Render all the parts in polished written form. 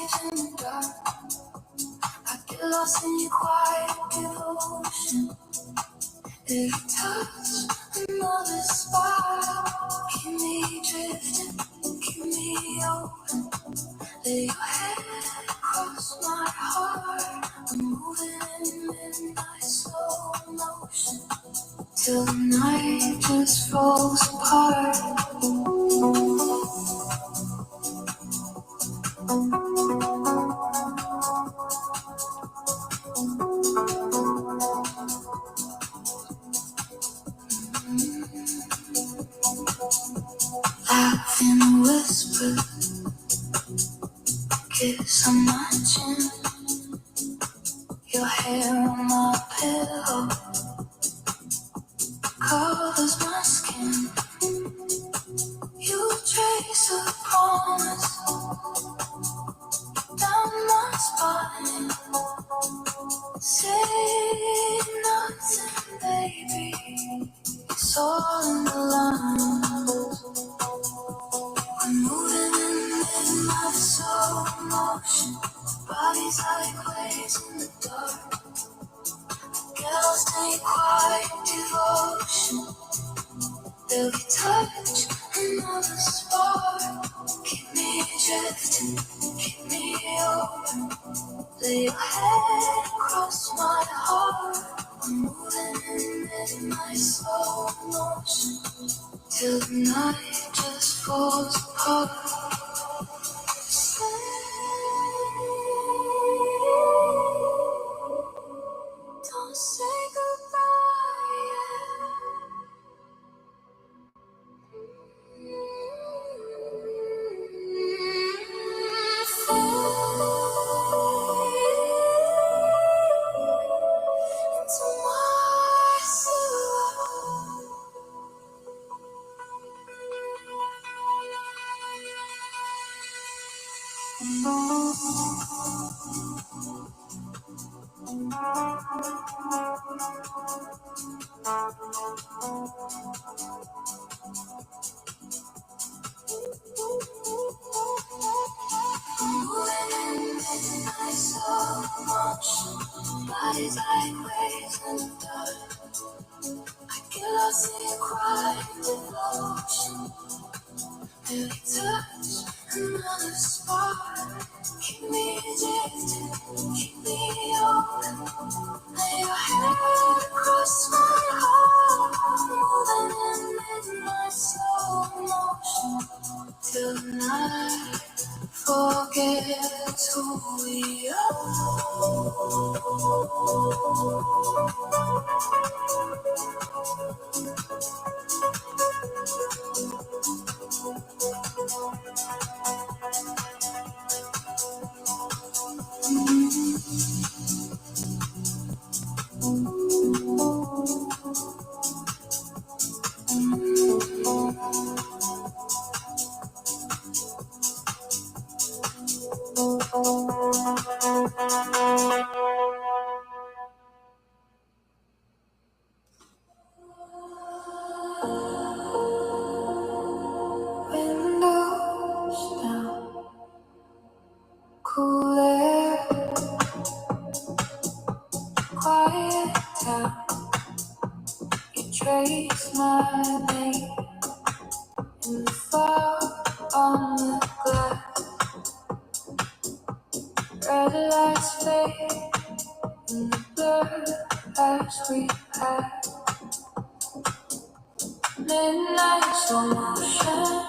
waves in the dark. I get lost in your quiet devotion. Every touch, another spark. Keep me drifting, keep me open. Lay your head across my heart. I'm moving in midnight slow motion till the night just falls apart. Laugh in a whisper, kiss on my chin. Your hair on my pillow covers my skin. You trace a promise down my spine. Say nothing, baby. It's all in the lines. We're moving in midnight slow motion. Bodies like waves in the dark. Girls take quiet devotion. Every touch, another spark. Keep me drifting, keep me open. Lay your head across my heart. I'm moving in midnight slow motion till the night just falls apart. Don't say goodbye yet. Bodies like waves in the dark. I get lost in your quiet devotion. Every touch, another spark. Keep me drifting, keep me open. Lay your head across my heart. Moving in midnight slow motion till the night forgets who we are. Windows down, cool air, quiet town. You trace my name in the fog on the glass. Red lights fade in the blur as we pass. Midnight slow motion.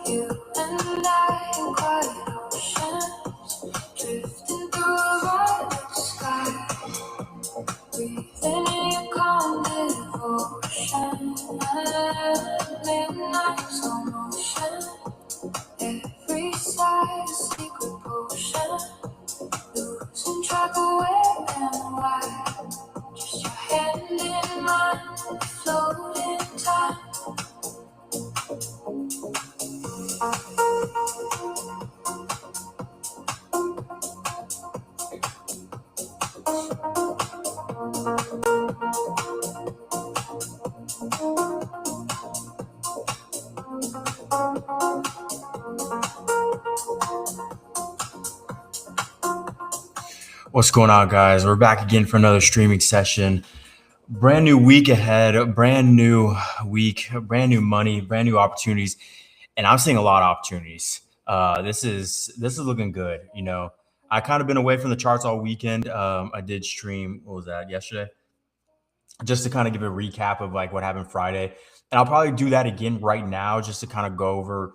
You and I in quiet oceans, drifting through a violet sky, breathing in your calm devotion. Midnight slow motion, every sigh a secret potion, losing track of where and why. Just your hand in mine, float in time. What's going on, guys? We're back again for another streaming session. Brand new week ahead, brand new week, brand new money, brand new opportunities, and I'm seeing a lot of opportunities. This is looking good. I kind of been away from the charts all weekend. I did stream. What was that? Yesterday, just to kind of give a recap of like what happened Friday, and I'll probably do that again right now, just to kind of go over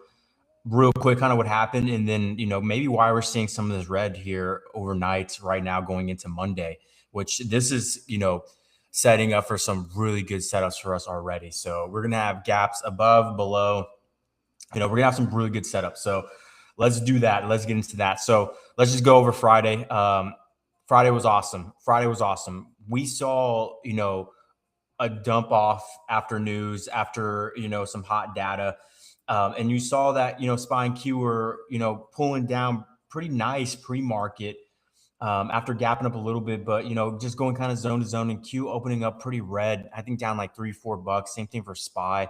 real quick kind of what happened, and then maybe why we're seeing some of this red here overnight right now going into Monday, which this is setting up for some really good setups for us already. So we're gonna have gaps above, below. We're gonna have some really good setups. So let's do that. Let's get into that. So let's just go over Friday. Friday was awesome. We saw a dump off after news, after some hot data. And you saw that, SPY and Q were, pulling down pretty nice pre-market after gapping up a little bit, but, just going kind of zone to zone, and Q opening up pretty red, I think down like $3-4. Same thing for SPY.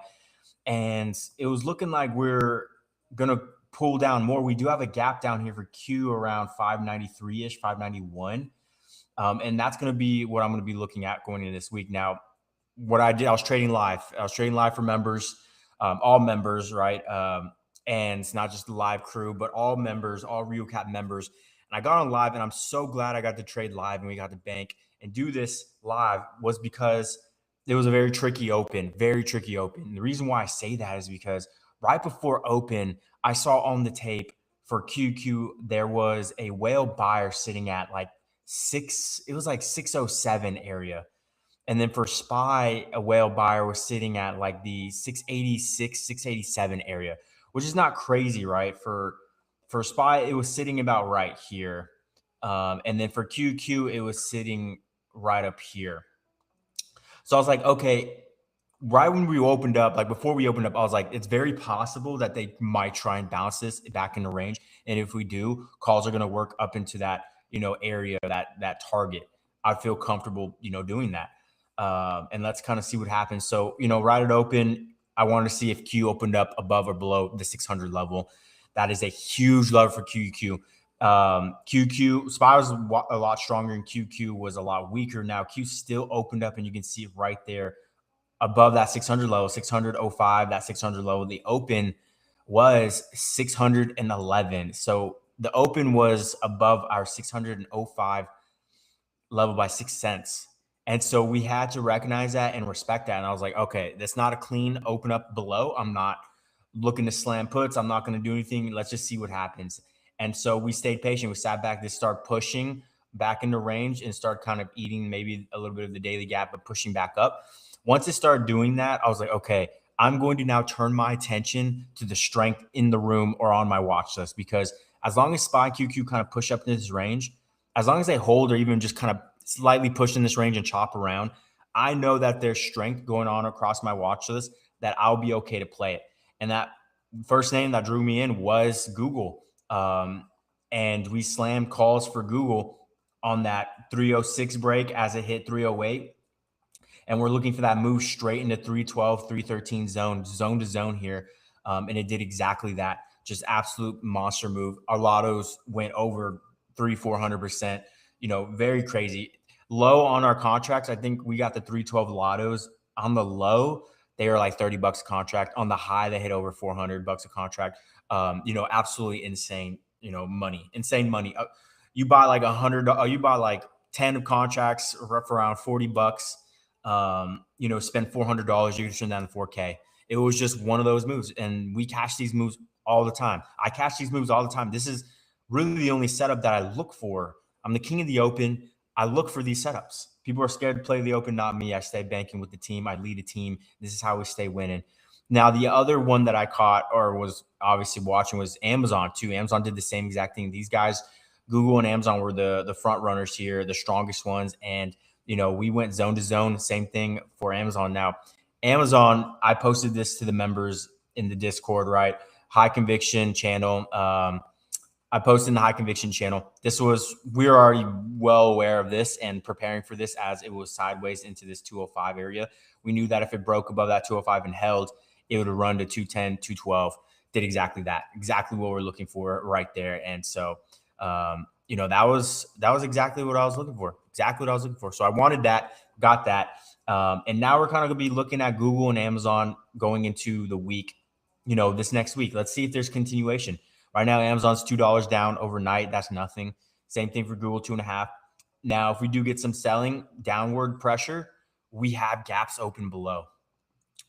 And it was looking like we're going to pull down more. We do have a gap down here for Q around 593-ish, 591. And that's going to be what I'm going to be looking at going into this week. Now, what I did, I was trading live. For members, all members, right? And it's not just the live crew, but all members, all RioCap members. And I got on live, and I'm so glad I got to trade live and we got to bank and do this live, was because it was a very tricky open. And the reason why I say that is because right before open, I saw on the tape for QQ, there was a whale buyer sitting at like it was like 607 area. And then for SPY, a whale buyer was sitting at like the 686, 687 area, which is not crazy, right? For SPY, it was sitting about right here. And then for QQ, it was sitting right up here. So I was like, okay, right when we opened up, like before we opened up, I was like, it's very possible that they might try and bounce this back into range. And if we do, calls are going to work up into that, area, that target. I feel comfortable, doing that. And let's kind of see what happens. So, right at open, I wanted to see if Q opened up above or below the 600 level. That is a huge level for QQ. QQ, SPY was a lot stronger and QQ was a lot weaker. Now Q still opened up, and you can see it right there above that 600 level, 600.05, that 600 level. The open was 611. So the open was above our 600.05 level by 6 cents. And so we had to recognize that and respect that. And I was like, okay, that's not a clean open up below. I'm not looking to slam puts. I'm not going to do anything. Let's just see what happens. And so we stayed patient. We sat back to start pushing back into range and start kind of eating maybe a little bit of the daily gap, but pushing back up. Once it started doing that, I was like, okay, I'm going to now turn my attention to the strength in the room or on my watch list, because as long as SPY QQ kind of push up into this range, as long as they hold or even just kind of slightly push in this range and chop around, I know that there's strength going on across my watch list, that I'll be okay to play it. And that first name that drew me in was Google. And we slammed calls for Google on that 306 break as it hit 308. And we're looking for that move straight into 312, 313 zone to zone here. And it did exactly that. Just absolute monster move. Our lottos went over 300-400%, very crazy. Low on our contracts, I think we got the 312 lottos. On the low, they were like $30 a contract. On the high, they hit over $400 a contract. Absolutely insane, insane money. You buy like 100, you buy like 10 contracts for around $40. Spend $400, you can turn down to 4K. It was just one of those moves. And we cash these moves all the time. I cash these moves all the time. This is really the only setup that I look for. I'm the king of the open. I look for these setups. People are scared to play the open, not me. I stay banking with the team. I lead a team. This is how we stay winning. Now, the other one that I caught or was obviously watching was Amazon too. Amazon did the same exact thing. These guys, Google and Amazon, were the front runners here, the strongest ones. And, we went zone to zone. Same thing for Amazon. Now, Amazon, I posted this to the members in the Discord, right? High Conviction channel. I posted in the High Conviction channel. We were already well aware of this and preparing for this as it was sideways into this 205 area. We knew that if it broke above that 205 and held, it would run to 210, 212. Did exactly that. Exactly what we're looking for right there. And so that was exactly what I was looking for. Exactly what I was looking for. So I wanted that, got that. And now we're kind of going to be looking at Google and Amazon going into the week, this next week. Let's see if there's continuation. Right now, Amazon's $2 down overnight. That's nothing. Same thing for Google, 2.5. Now, if we do get some selling downward pressure, we have gaps open below.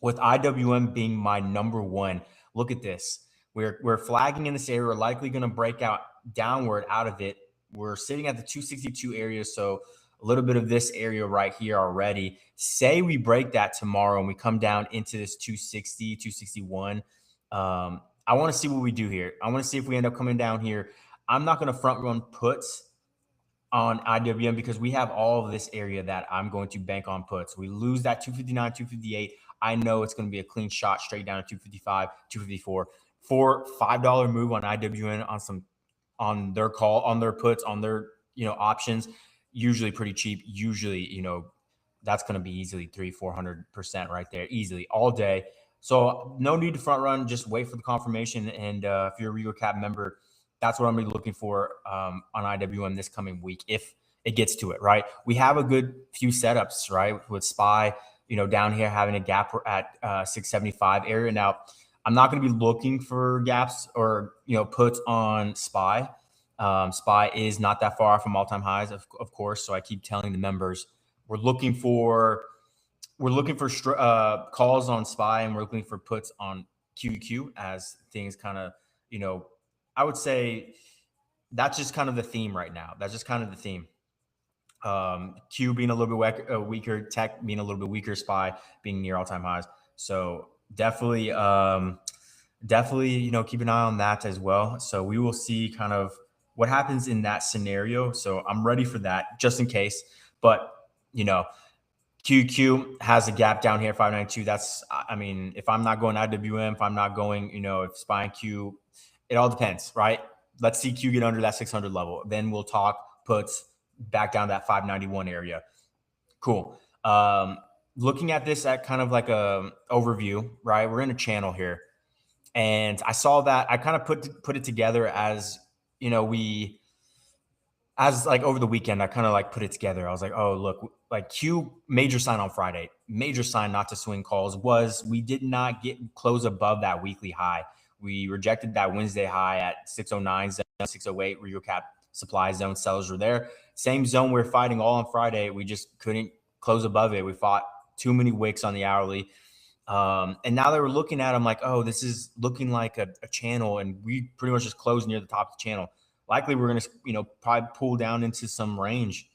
With IWM being my number one, look at this. We're flagging in this area. We're likely going to break out downward out of it. We're sitting at the 262 area, so a little bit of this area right here already. Say we break that tomorrow and we come down into this 260, 261. I want to see what we do here. I want to see if we end up coming down here. I'm not going to front run puts on IWM because we have all of this area that I'm going to bank on puts. We lose that 259, 258. I know it's going to be a clean shot straight down to 255, 254. For $5 move on IWM on their call, on their puts, on their options, usually pretty cheap. Usually, that's going to be easily 300-400% right there, easily all day. So no need to front run. Just wait for the confirmation. And if you're a RegalCap member, that's what I'm really looking for on IWM this coming week, if it gets to it, right? We have a good few setups, right? With SPY, down here having a gap at 675 area. Now, I'm not going to be looking for gaps or, puts on SPY. SPY is not that far from all-time highs, of course. So I keep telling the members, we're looking for calls on SPY, and we're looking for puts on QQQ as things kind of, I would say that's just kind of the theme right now. That's just kind of the theme. Q being a little bit weaker, tech being a little bit weaker, SPY being near all-time highs. So definitely, keep an eye on that as well. So we will see kind of what happens in that scenario. So I'm ready for that just in case. But, QQ has a gap down here, 592. That's, if I'm not going IWM, if I'm not going, if SPY and Q, it all depends, right? Let's see Q get under that 600 level. Then we'll talk puts back down that 591 area. Cool. Looking at this at kind of like a overview, right? We're in a channel here. And I saw that. I kind of put it together as, over the weekend, I kind of like put it together. I was like, oh, look, like Q major sign on Friday, major sign not to swing calls was we did not close above that weekly high. We rejected that Wednesday high at 609, 608. RegalCap supply zone sellers were there. Same zone we're fighting all on Friday. We just couldn't close above it. We fought too many wicks on the hourly. And now that we're looking at them like, oh, this is looking like a channel, and we pretty much just closed near the top of the channel. Likely we're going to, probably pull down into some range.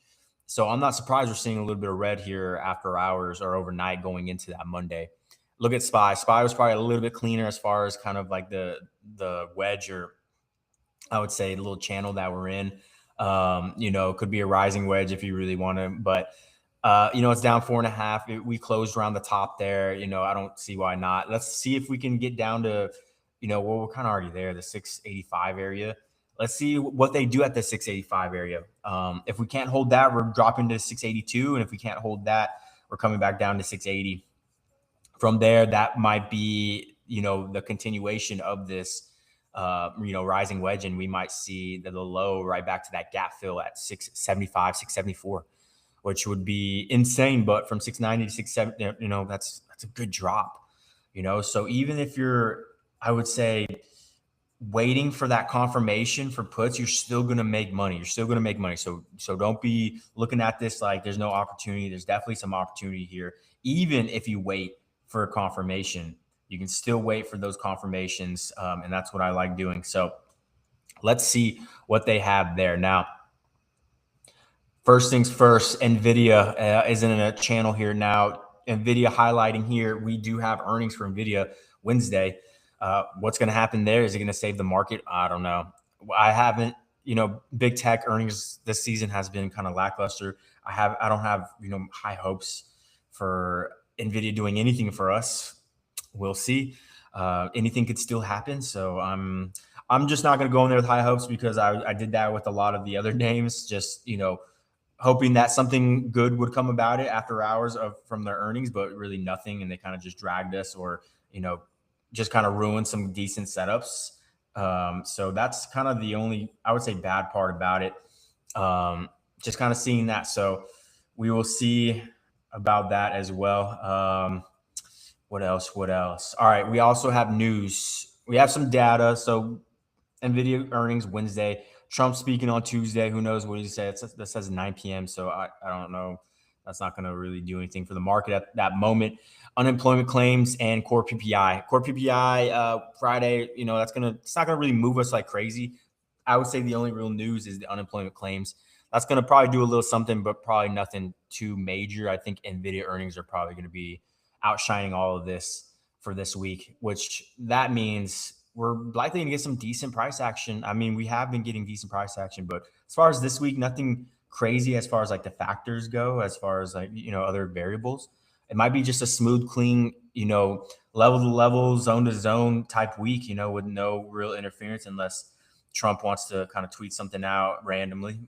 So I'm not surprised we're seeing a little bit of red here after hours or overnight going into that Monday. Look at SPY. SPY was probably a little bit cleaner as far as kind of like the wedge, or I would say the little channel that we're in. Could be a rising wedge if you really want to, but it's down 4.5. We closed around the top there. I don't see why not. Let's see if we can get down to, we're kind of already there, the 685 area. Let's see what they do at the 685 area. If we can't hold that, we're dropping to 682. And if we can't hold that, we're coming back down to 680. From there, that might be, the continuation of this, rising wedge. And we might see the low right back to that gap fill at 675, 674, which would be insane. But from 690 to 670, that's a good drop, So even if you're, I would say, waiting for that confirmation for puts, you're still going to make money. So don't be looking at this like there's no opportunity. There's definitely some opportunity here. Even if you wait for a confirmation, you can still wait for those confirmations. And that's what I like doing. So let's see what they have there. Now, first things first, NVIDIA is in a channel here now. NVIDIA highlighting here. We do have earnings for NVIDIA Wednesday. What's going to happen there? Is it going to save the market? I don't know. I haven't, big tech earnings this season has been kind of lackluster. I don't have, high hopes for NVIDIA doing anything for us. We'll see. Anything could still happen. So I'm just not going to go in there with high hopes, because I did that with a lot of the other names, just, hoping that something good would come about it after hours from their earnings, but really nothing. And they kind of just dragged us, or, just kind of ruined some decent setups. So that's kind of the only, I would say, bad part about it. Just kind of seeing that. So we will see about that as well. What else? What else? All right. We also have news. We have some data. So NVIDIA earnings Wednesday. Trump speaking on Tuesday. Who knows what he said? That says 9 p.m. So I don't know. That's not going to really do anything for the market at that moment. Unemployment claims and core PPI. Core PPI Friday. It's not gonna really move us like crazy. I would say the only real news is the unemployment claims. That's going to probably do a little something, but probably nothing too major. I think NVIDIA earnings are probably going to be outshining all of this for this week, which that means we're likely going to get some decent price action. I mean, we have been getting decent price action, but as far as this week, nothing crazy as far as like the factors go, as far as like, other variables. It might be just a smooth, clean, level to level, zone to zone type week, with no real interference unless Trump wants to kind of tweet something out randomly.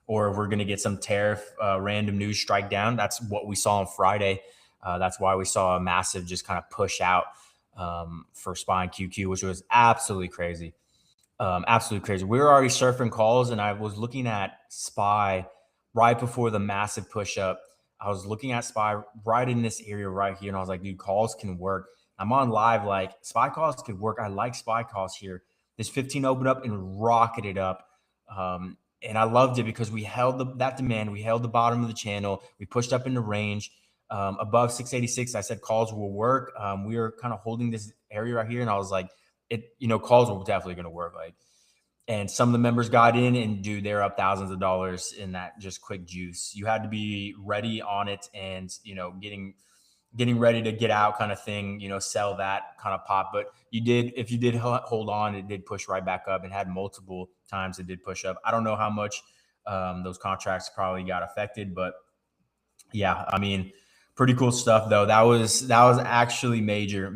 Or we're going to get some tariff random news strike down. That's what we saw on Friday. That's why we saw a massive just kind of push out for SPY and QQ, which was absolutely crazy. Absolutely crazy. We were already surfing calls, and I was looking at SPY right before the massive push up. I was looking at SPY right in this area right here, and I was like, dude, calls can work. I'm on live, like SPY calls could work. I like SPY calls here. This 15 opened up and rocketed up. And I loved it because we held that demand. We held the bottom of the channel. We pushed up into range. Above 686, I said calls will work. We were kind of holding this area right here, and I was like, calls were definitely going to work. And some of the members got in, and dude, they're up thousands of dollars in that just quick juice. You had to be ready on it, and getting ready to get out kind of thing, sell that kind of pop. But if you did hold on, it did push right back up and had multiple times it did push up. I don't know how much those contracts probably got affected, but yeah, I mean, pretty cool stuff though. That was actually major.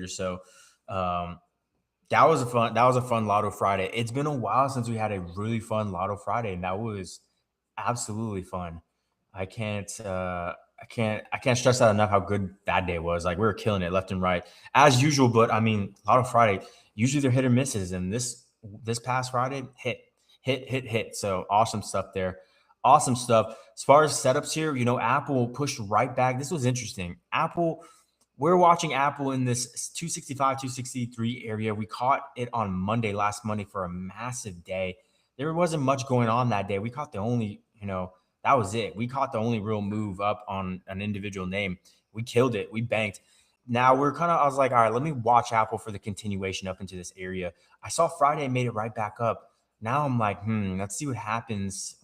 So that was a fun Lotto Friday. It's been a while since we had a really fun Lotto Friday, and that was absolutely fun. I can't stress out enough how good that day was. Like we were killing it left and right as usual. But I mean, Lotto Friday, usually they're hit or misses, and this past Friday hit. So awesome stuff there. Awesome stuff. As far as setups here, Apple pushed right back. This was interesting. We're watching Apple in this 265, 263 area. We caught it on last Monday for a massive day. There wasn't much going on that day. We caught the only, that was it. We caught the only real move up on an individual name. We killed it. We banked. Now I was like, all right, let me watch Apple for the continuation up into this area. I saw Friday made it right back up. Now I'm like, let's see what happens.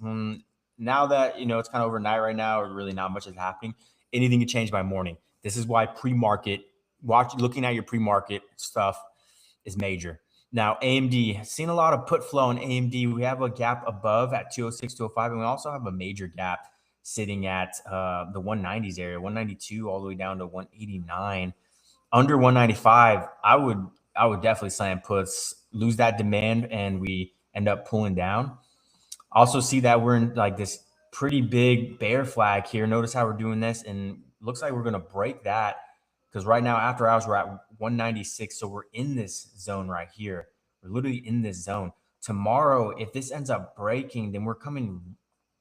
Now that, it's kind of overnight right now, or really not much is happening. Anything can change by morning. This is why looking at your pre-market stuff is major. Now, AMD, seen a lot of put flow in AMD. We have a gap above at 206, 205, and we also have a major gap sitting at the 190s area, 192 all the way down to 189. Under 195, I would definitely slam puts, lose that demand, and we end up pulling down. Also see that we're in like this pretty big bear flag here. Notice how we're doing this, and looks like we're going to break that because right now after hours we're at 196. So we're in this zone right here. We're literally in this zone. Tomorrow, if this ends up breaking, then we're coming.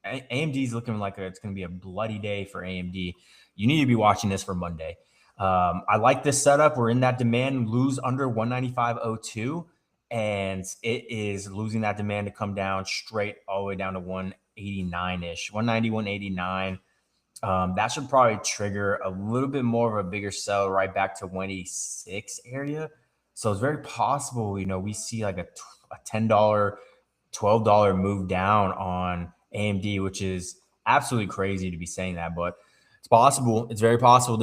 AMD is looking like it's going to be a bloody day for AMD. You need to be watching this for Monday. I like this setup. We're in that demand, lose under 195.02. And it is losing that demand to come down straight all the way down to 189-ish, 190, 189. That should probably trigger a little bit more of a bigger sell right back to 186 area. So it's very possible, we see like a $10, $12 move down on AMD, which is absolutely crazy to be saying that, but it's possible. It's very possible.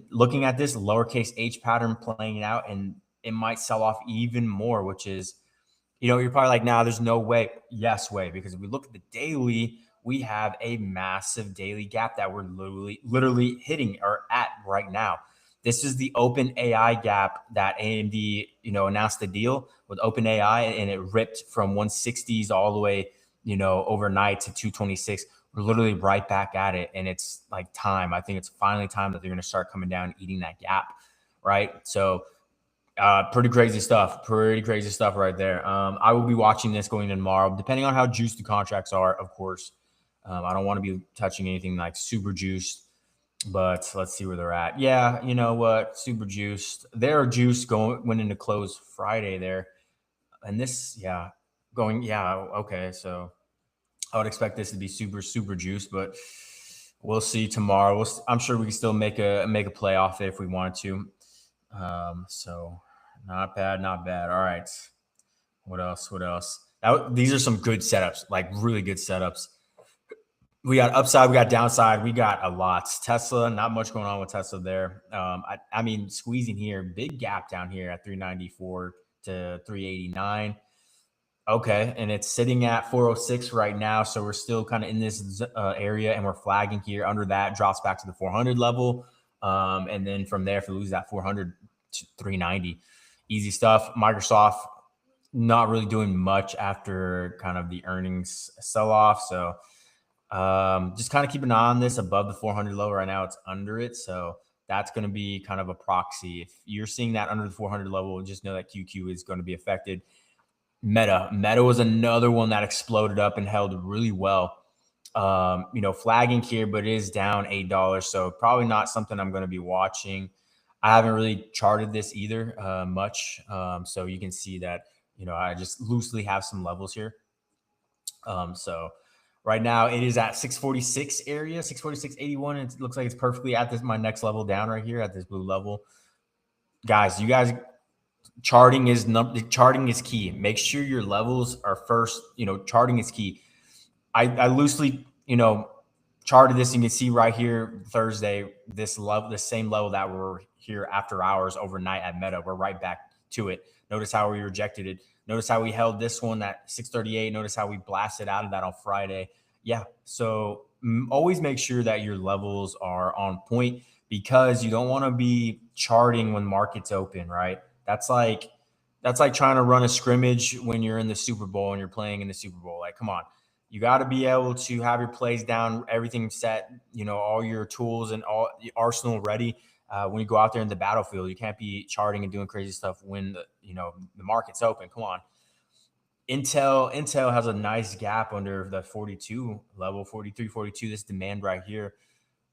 Looking at this lowercase h pattern playing out, and it might sell off even more, which is, you're probably like, nah, there's no way. Yes, way. Because if we look at the daily, we have a massive daily gap that we're literally hitting or at right now. This is the OpenAI gap that AMD, announced the deal with OpenAI, and it ripped from 160s all the way, overnight to 226. We're literally right back at it. And it's like time. I think it's finally time that they're going to start coming down and eating that gap. Right. So Pretty crazy stuff. Pretty crazy stuff right there. I will be watching this going into tomorrow, depending on how juiced the contracts are, of course. I don't want to be touching anything like super juiced, but let's see where they're at. Yeah, you know what? Super juiced. They're juiced went into close Friday there. And this, yeah, okay. So I would expect this to be super, super juiced, but we'll see tomorrow. I'm sure we can still make a play off it if we wanted to. So not bad, not bad. All right. What else? What else? These are some good setups, like really good setups. We got upside, we got downside, we got a lot. Tesla, not much going on with Tesla there. I mean, squeezing here, big gap down here at 394 to 389. Okay, and it's sitting at 406 right now, so we're still kind of in this area, and we're flagging here. Under that, drops back to the 400 level, and then from there, if we lose that 400 to 390, easy stuff. Microsoft not really doing much after kind of the earnings sell-off, so just kind of keep an eye on this above the 400 low. Right now, it's under it, so that's going to be kind of a proxy. If you're seeing that under the 400 level, just know that QQ is going to be affected. Meta was another one that exploded up and held really well. Flagging here, but it is down $8, so probably not something I'm going to be watching. I haven't really charted this either much, so you can see that I just loosely have some levels here. So right now it is at 646 area, 646.81, and it looks like it's perfectly at my next level down right here at this blue level. Guys, charting is key. Make sure your levels are first. Charting is key. I loosely, charted this. You can see right here Thursday, this same level that we're here after hours overnight at Meta. We're right back to it. Notice how we rejected it. Notice how we held this one at 638. Notice how we blasted out of that on Friday. Yeah. So always make sure that your levels are on point, because you don't want to be charting when markets open, right? That's like trying to run a scrimmage when you're in the Super Bowl and you're playing in the Super Bowl. Like, come on. You got to be able to have your plays down, everything set, all your tools and all the arsenal ready when you go out there in the battlefield. You can't be charting and doing crazy stuff when the market's open. Come on. Intel has a nice gap under the 42 level, 43, 42. This demand right here.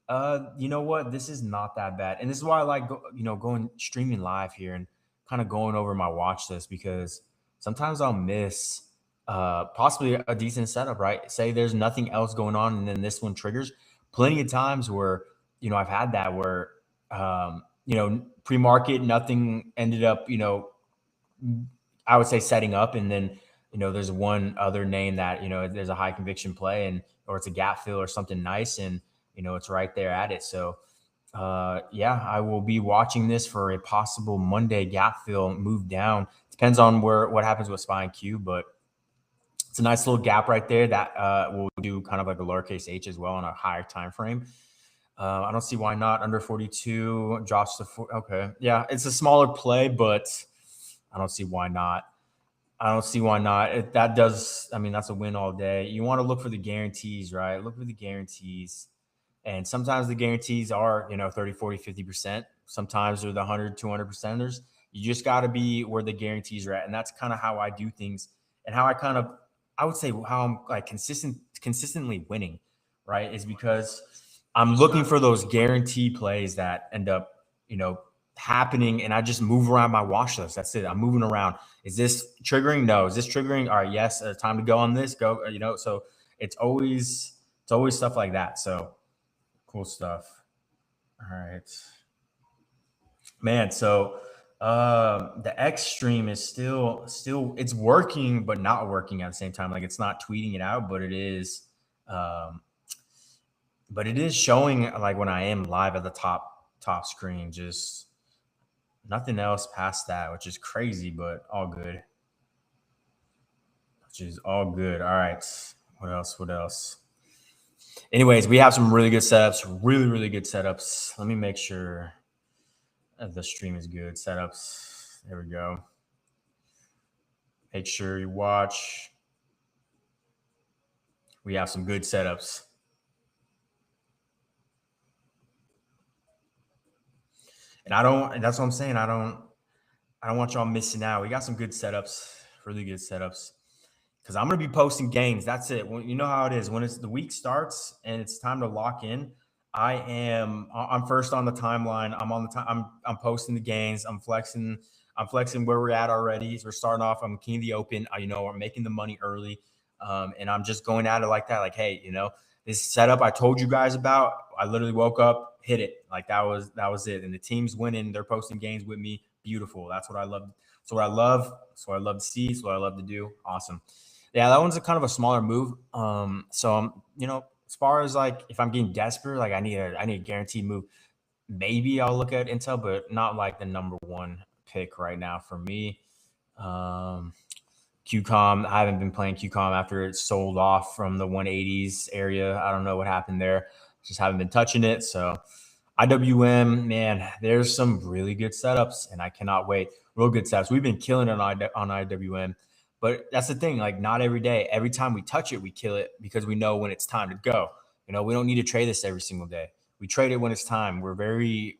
You know what? This is not that bad, and this is why I like going streaming live here and kind of going over my watch list, because sometimes I'll miss possibly a decent setup, right? Say there's nothing else going on, and then this one triggers. Plenty of times where I've had that where pre-market nothing ended up I would say setting up, and then there's one other name that there's a high conviction play, or it's a gap fill or something nice, and it's right there at it. So I will be watching this for a possible Monday gap fill move down. Depends on what happens with SPY and Q, but it's a nice little gap right there that will do kind of like a lowercase h as well on a higher time frame. I don't see why not. Under 42 drops to 4. Okay, yeah, it's a smaller play, but I don't see why not. That's a win all day. You want to look for the guarantees, right? Look for the guarantees. And sometimes the guarantees are, 30, 40, 50%. Sometimes they're the 100, 200%ers. You just got to be where the guarantees are at. And that's kind of how I do things, and how I would say how I'm like consistently winning, right? Is because I'm looking for those guarantee plays that end up, happening, and I just move around my watch list. That's it. I'm moving around. Is this triggering? No. Is this triggering? All right. Yes. Time to go on this. Go. So it's always stuff like that. So cool stuff. All right, man. So the X stream is still it's working, but not working at the same time. Like, it's not tweeting it out, but it is. But it is showing like when I am live at the top screen, just nothing else past that, which is crazy, but all good. All right. What else? Anyways, we have some really good setups, really good setups. Let me make sure the stream is good. Setups. There we go. Make sure you watch. We have some good setups. And that's what I'm saying. I don't want y'all missing out. We got some good setups, really good setups. Because I'm gonna be posting games. That's it. You know how it is. When it's the week starts and it's time to lock in, I'm first on the timeline. I'm on the time. I'm posting the games. I'm flexing. I'm flexing where we're at already. So we're starting off. I'm keying the open. I'm making the money early, and I'm just going at it like that. Like, hey, this setup I told you guys about. I literally woke up, hit it. Like that was it. And the team's winning. They're posting games with me. Beautiful. That's what I love. That's what I love. That's what I love to see. That's what I love to do. Awesome. Yeah, that one's a kind of a smaller move. So as far as like if I'm getting desperate, like I need a guaranteed move. Maybe I'll look at Intel, but not like the number one pick right now for me. Um, QCOM, I haven't been playing QCOM after it sold off from the 180s area. I don't know what happened there. Just haven't been touching it. So IWM, man, there's some really good setups, and I cannot wait. Real good setups. We've been killing it on IWM, but that's the thing. Like, not every day. Every time we touch it, we kill it because we know when it's time to go. We don't need to trade this every single day. We trade it when it's time. We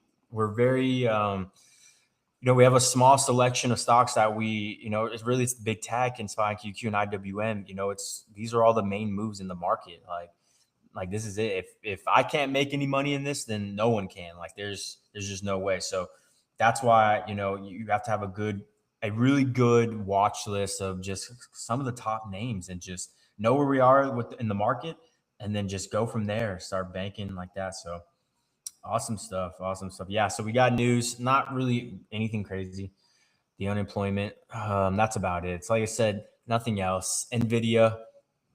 have a small selection of stocks that it's the big tech and SPY, QQ, and IWM. These are all the main moves in the market. Like this is it. If I can't make any money in this, then no one can. Like there's just no way. So that's why you have to have a really good watch list of just some of the top names and just know where we are in the market, and then just go from there. Start banking like that. So awesome stuff. Awesome stuff. Yeah. So we got news. Not really anything crazy. The unemployment. That's about it. It's like I said, nothing else. Nvidia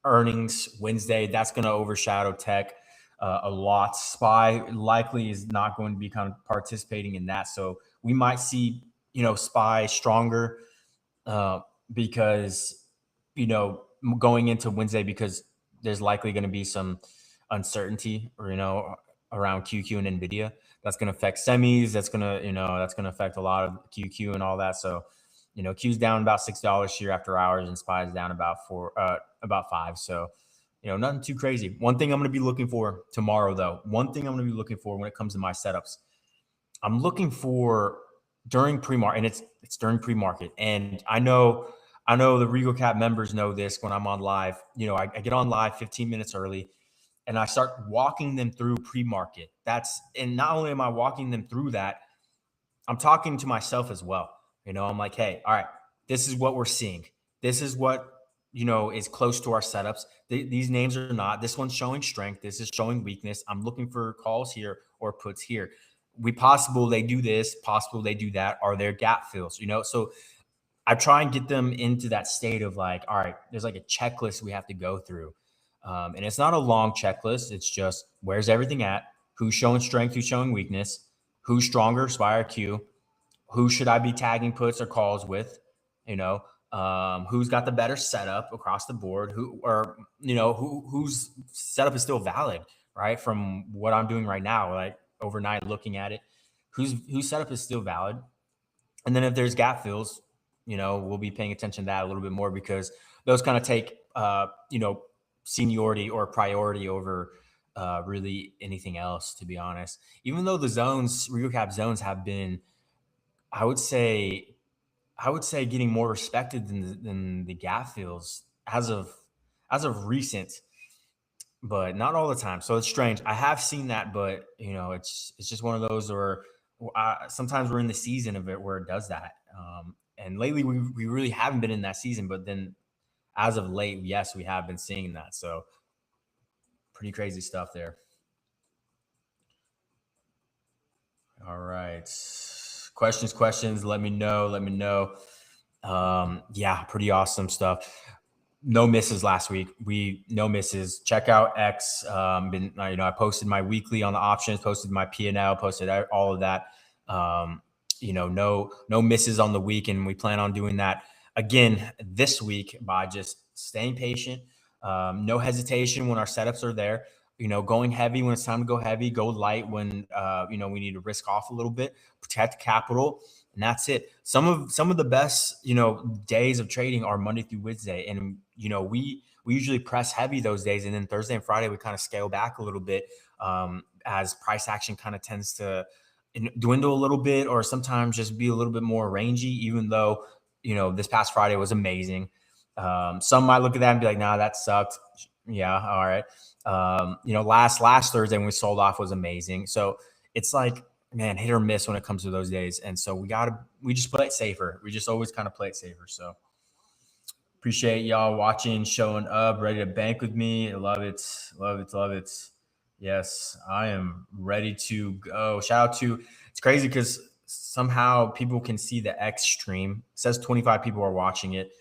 earnings Wednesday. That's going to overshadow tech a lot. SPY likely is not going to be kind of participating in that. So we might see, SPY stronger because, going into Wednesday, because there's likely going to be some uncertainty around QQ and Nvidia. That's going to affect semis. That's going to affect a lot of QQ and all that. So, Q's down about $6 here after hours, and SPY is down about 5. So, nothing too crazy. One thing I'm going to be looking for tomorrow, though. One thing I'm going to be looking for when it comes to my setups, I'm looking for during pre-market, and it's during pre-market. And I know the Regal Cap members know this. When I'm on live, I get on live 15 minutes early, and I start walking them through pre-market. And not only am I walking them through that, I'm talking to myself as well. I'm like, hey, all right, this is what we're seeing. This is what, is close to our setups. These names are not. This one's showing strength. This is showing weakness. I'm looking for calls here or puts here. Possible they do this, possible they do that. Are there gap fills? So I try and get them into that state of like, all right, there's like a checklist we have to go through. And it's not a long checklist. It's just where's everything at? Who's showing strength? Who's showing weakness? Who's stronger? SPY or Q? Who should I be tagging puts or calls with? Who's got the better setup across the board? Whose setup is still valid, right? From what I'm doing right now, like overnight looking at it, whose setup is still valid. And then if there's gap fills, we'll be paying attention to that a little bit more, because those kind of take, seniority or priority over really anything else, to be honest. Even though the zones, Regal Cap zones, have been, I would say getting more respected than the gap fills as of recent, but not all the time. So it's strange. I have seen that, but it's just one of those where sometimes we're in the season of it where it does that. And lately we really haven't been in that season, but then as of late, yes, we have been seeing that. So pretty crazy stuff there. All right. Questions. Let me know. Yeah, pretty awesome stuff. No misses last week. No misses. Check out X. I posted my weekly on the options, posted my P&L, posted all of that. No misses on the week, and we plan on doing that again this week by just staying patient. No hesitation when our setups are there. Going heavy when it's time to go heavy, go light when we need to risk off a little bit, protect capital, and that's it. Some of the best days of trading are Monday through Wednesday, and we usually press heavy those days, and then Thursday and Friday we kind of scale back a little bit as price action kind of tends to dwindle a little bit, or sometimes just be a little bit more rangy, even though, this past Friday was amazing. Some might look at that and be like, nah, that sucked. Yeah. All right. Last Thursday when we sold off was amazing. So it's like, man, hit or miss when it comes to those days. And so we just play it safer. We just always kind of play it safer. So appreciate y'all watching, showing up, ready to bank with me. Love it. Love it. Love it. Yes, I am ready to go. Shout out to, it's crazy because somehow people can see the X stream. It says 25 people are watching it.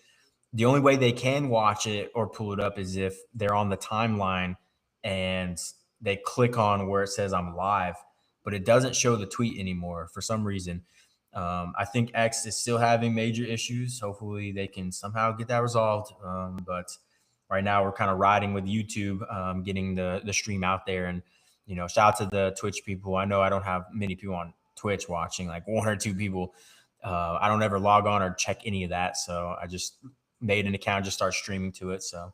The only way they can watch it or pull it up is if they're on the timeline and they click on where it says I'm live, but it doesn't show the tweet anymore for some reason. I think X is still having major issues. Hopefully they can somehow get that resolved. But right now we're kind of riding with YouTube, getting the stream out there. And, shout out to the Twitch people. I know I don't have many people on Twitch watching, like 1 or 2 people. I don't ever log on or check any of that. So I just made an account, just start streaming to it. So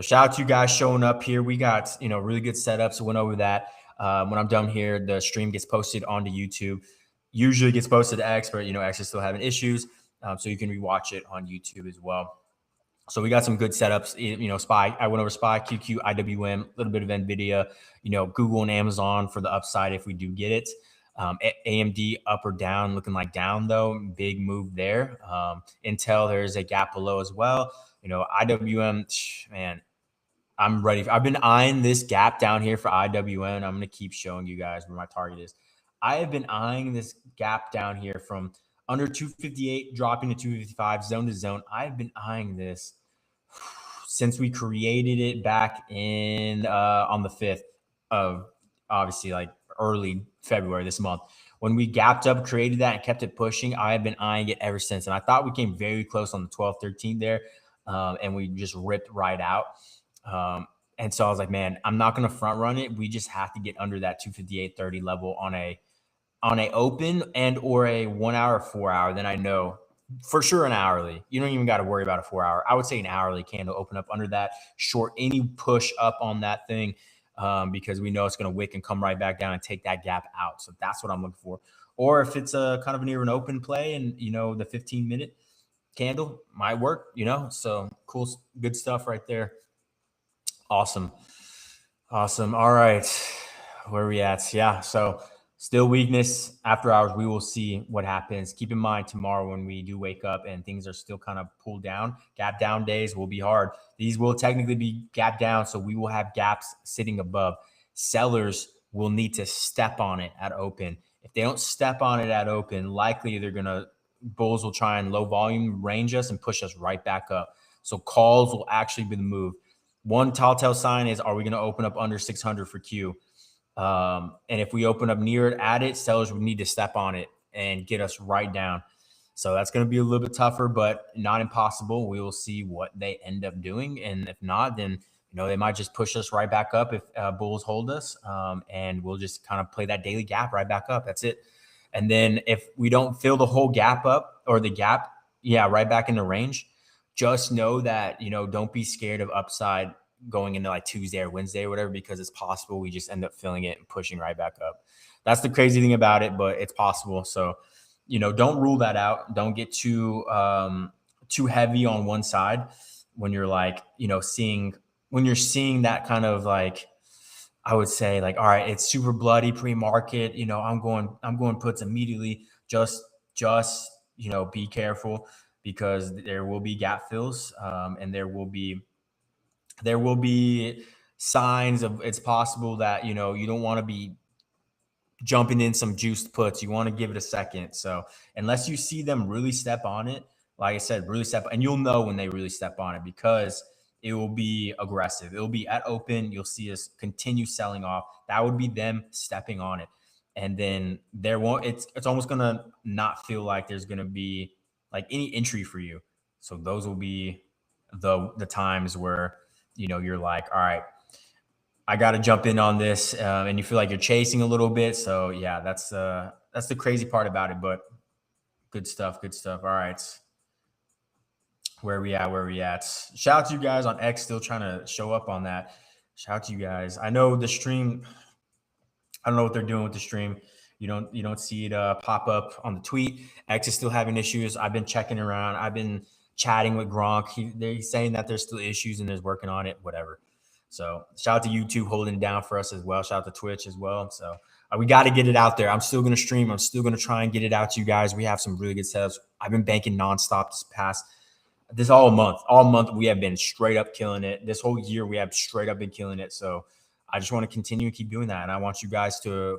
shout out to you guys showing up here. We got, really good setups. Went over that. When I'm done here, the stream gets posted onto YouTube. Usually gets posted to X, but X is still having issues. So you can rewatch it on YouTube as well. So we got some good setups, SPY. I went over SPY, QQ, IWM, a little bit of NVIDIA, Google and Amazon for the upside if we do get it. AMD up or down, looking like down though, big move there. Intel, there's a gap below as well. IWM, man, I'm ready. I've been eyeing this gap down here for IWM. I'm going to keep showing you guys where my target is. I have been eyeing this gap down here from under 258, dropping to 255, zone to zone. I've been eyeing this since we created it back in on the 5th of, obviously, like early February this month. When we gapped up, created that, and kept it pushing, I have been eyeing it ever since. And I thought we came very close on the 12th, 13th there, and we just ripped right out. And so I was like, man, I'm not going to front run it. We just have to get under that 258.30 level on a open and or a 1 hour, 4 hour. Then I know for sure an hourly. You don't even got to worry about a 4 hour. I would say an hourly candle open up under that, short any push up on that thing, because we know it's going to wick and come right back down and take that gap out. So that's what I'm looking for. Or if it's a kind of near an open play and, the 15-minute candle might work, so cool, good stuff right there. Awesome. All right. Where are we at? Yeah. So still weakness after hours. We will see what happens. Keep in mind tomorrow when we do wake up and things are still kind of pulled down, gap down days will be hard. These will technically be gap down. So we will have gaps sitting above. Sellers will need to step on it at open. If they don't step on it at open, likely bulls will try and low volume range us and push us right back up. So calls will actually be the move. One telltale sign is, are we going to open up under 600 for Q? And if we open up near it, at it, sellers would need to step on it and get us right down. So that's going to be a little bit tougher, but not impossible. We will see what they end up doing. And if not, then, they might just push us right back up if bulls hold us. And we'll just kind of play that daily gap right back up. That's it. And then if we don't fill the whole gap up or the gap, right back into range, just know that, don't be scared of upside going into like Tuesday or Wednesday or whatever, because it's possible we just end up filling it and pushing right back up. That's the crazy thing about it, but it's possible. So, don't rule that out. Don't get too heavy on one side when you're like, seeing that kind of like, I would say like, all right, it's super bloody pre-market, I'm going puts immediately. Just be careful, because there will be gap fills, and there will be signs of, it's possible that, you don't want to be jumping in some juiced puts. You want to give it a second. So unless you see them really step on it, like I said, really step, and you'll know when they really step on it, because it will be aggressive. It will be at open. You'll see us continue selling off. That would be them stepping on it. And then it's almost going to not feel like there's going to be like any entry for you. So those will be the times where, you're like, all right, I got to jump in on this. And you feel like you're chasing a little bit. So yeah, that's the crazy part about it, but good stuff. All right. Where are we at? Shout out to you guys on X, still trying to show up on that. Shout out to you guys. I know the stream, I don't know what they're doing with the stream. You don't see it pop up on the tweet. X is still having issues. I've been checking around. I've been chatting with Gronk. They're saying that there's still issues and there's working on it. Whatever. So shout out to YouTube holding it down for us as well. Shout out to Twitch as well. So we got to get it out there. I'm still going to stream. I'm still going to try and get it out to you guys. We have some really good setups. I've been banking nonstop this all month we have been straight up killing it. This whole year we have straight up been killing it. So I just want to continue and keep doing that. And I want you guys to,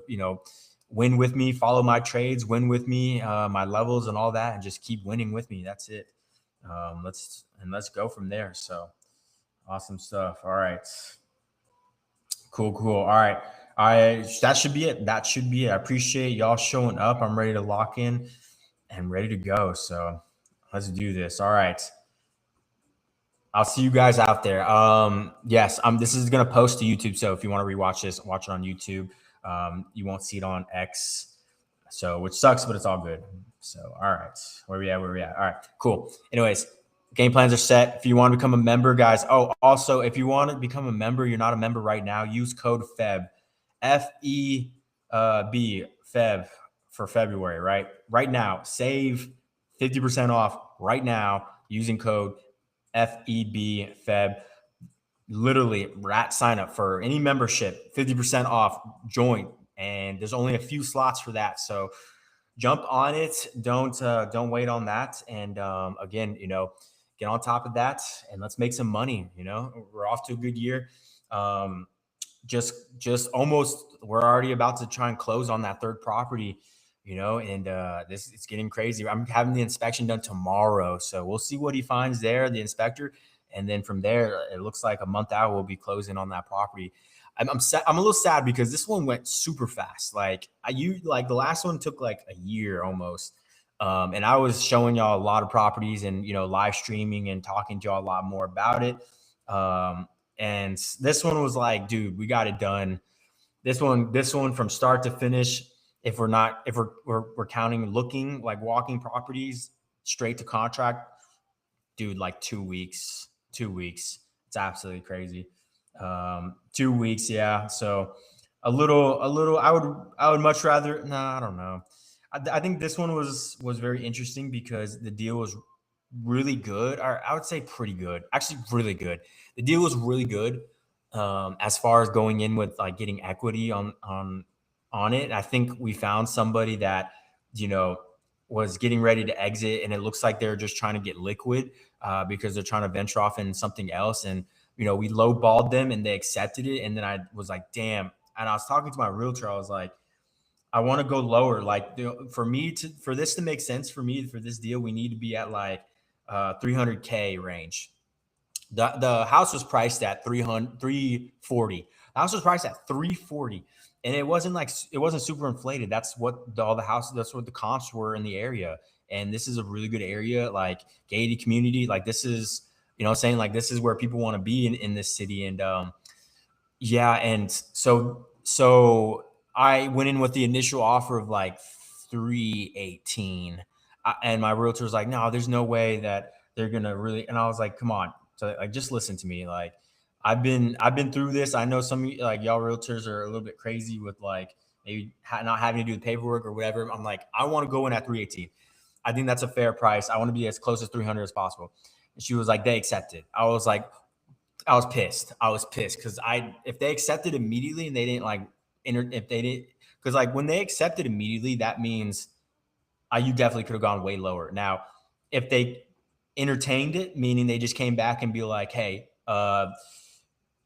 win with me, follow my trades, win with me, my levels and all that, and just keep winning with me. That's it. Let's go from there. So awesome stuff. All right. Cool. All right. That should be it. I appreciate y'all showing up. I'm ready to lock in and ready to go. So let's do this. All right. I'll see you guys out there. Yes, this is going to post to YouTube. So if you want to rewatch this, watch it on YouTube. You won't see it on X. So, which sucks, but it's all good. So, all right. Where we at? All right, cool. Anyways, game plans are set. If you want to become a member, guys. Oh, also, if you want to become a member, you're not a member right now, use code FEB, FEB, FEB for February, right? Right now, save 50% off right now using code FEB Feb. Literally, rat sign up for any membership, 50% off. Join, and there's only a few slots for that. So jump on it. Don't wait on that. And again, get on top of that and let's make some money. We're off to a good year. Just almost, we're already about to try and close on that third property. And it's getting crazy. I'm having the inspection done tomorrow. So we'll see what he finds there, the inspector. And then from there, it looks like a month out, we'll be closing on that property. I'm a little sad because this one went super fast. The last one took like a year almost. And I was showing y'all a lot of properties and, live streaming and talking to y'all a lot more about it. And this one was like, dude, we got it done. This one from start to finish. If we're counting looking like walking properties straight to contract, dude, like 2 weeks. It's absolutely crazy. 2 weeks. Yeah. So a little, I would much rather, I don't know. I think this one was very interesting because the deal was really good. Or I would say pretty good, actually really good. The deal was really good. As far as going in with like getting equity on it. I think we found somebody that, was getting ready to exit, and it looks like they're just trying to get liquid because they're trying to venture off in something else. And, we lowballed them and they accepted it. And then I was like, damn. And I was talking to my realtor. I was like, I want to go lower. Like for this to make sense for me, for this deal, we need to be at like 300K range. The house was priced at 340. The house was priced at 340. And it wasn't super inflated. That's what all the houses, that's what the comps were in the area. And this is a really good area, like gated community. Like this is, saying like this is where people want to be in this city. And yeah. And so I went in with the initial offer of like 318. And my realtor was like, no, there's no way that they're going to really. And I was like, come on. So like, just listen to me. Like, I've been through this. I know some of you, like y'all realtors are a little bit crazy with like maybe not having to do the paperwork or whatever. I'm like, I want to go in at 318. I think that's a fair price. I want to be as close as 300 as possible. And she was like, they accepted. I was pissed. Because if they accepted immediately and they didn't because like when they accepted immediately, that means you definitely could have gone way lower. Now, if they entertained it, meaning they just came back and be like, hey,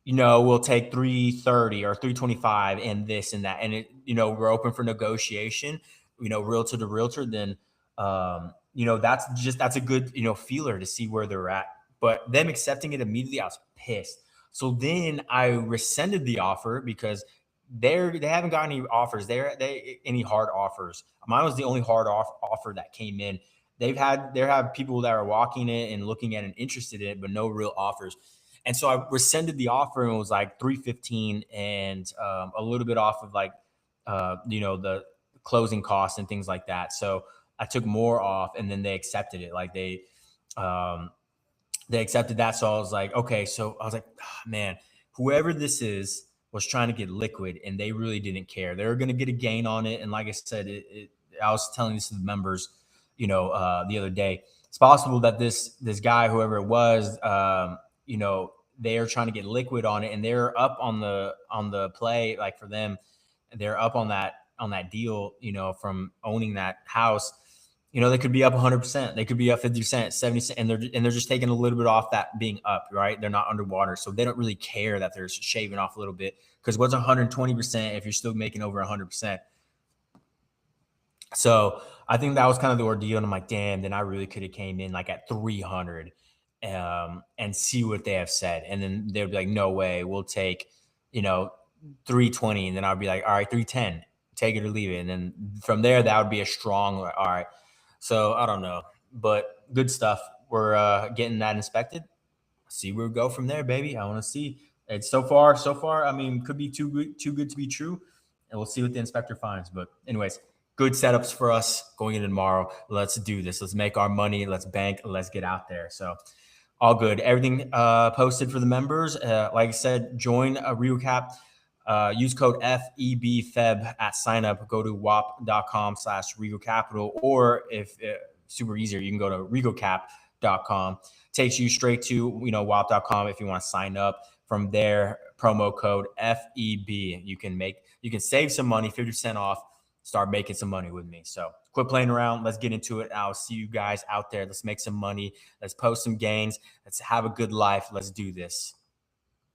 we'll take 330 or 325 and this and that. And we're open for negotiation, realtor to realtor, then, that's a good, feeler to see where they're at. But them accepting it immediately, I was pissed. So then I rescinded the offer because they haven't got any offers. Any hard offers. Mine was the only hard offer that came in. There have people that are walking it and looking at and interested in it, but no real offers. And so I rescinded the offer and it was like 315 and a little bit off of like, the closing costs and things like that. So I took more off and then they accepted it. Like they accepted that. So I was like, okay. So I was like, oh, man, whoever this is, was trying to get liquid, and they really didn't care. They were going to get a gain on it. And like I said, I was telling this to the members, the other day. It's possible that this guy, whoever it was, they are trying to get liquid on it, and they're up on the play. Like for them, they're up on that deal, from owning that house. They could be up 100%. They could be up 50%, 70%, and they're just taking a little bit off that being up, right? They're not underwater. So they don't really care that they're shaving off a little bit, because what's 120% if you're still making over 100%? So I think that was kind of the ordeal. And I'm like, damn, then I really could have came in like at 300 and see what they have said. And then they'd be like, no way, we'll take, 320. And then I'd be like, all right, 310, take it or leave it. And then from there, that would be a strong, all right. So I don't know, but good stuff. We're getting that inspected. See where we go from there, baby. I want to see. It's so far. I mean, could be too good to be true, and we'll see what the inspector finds. But anyways, good setups for us going into tomorrow. Let's do this. Let's make our money. Let's bank. Let's get out there. So all good. Everything posted for the members. Like I said, join a RegalCap. Use code FEBFEB at sign up. Go to wap.com/RegalCapital, or if super easier, you can go to RegalCap.com. Takes you straight to WAP.com if you want to sign up. From there, promo code FEB. You can save some money, 50% off. Start making some money with me. So quit playing around. Let's get into it. I'll see you guys out there. Let's make some money. Let's post some gains. Let's have a good life. Let's do this.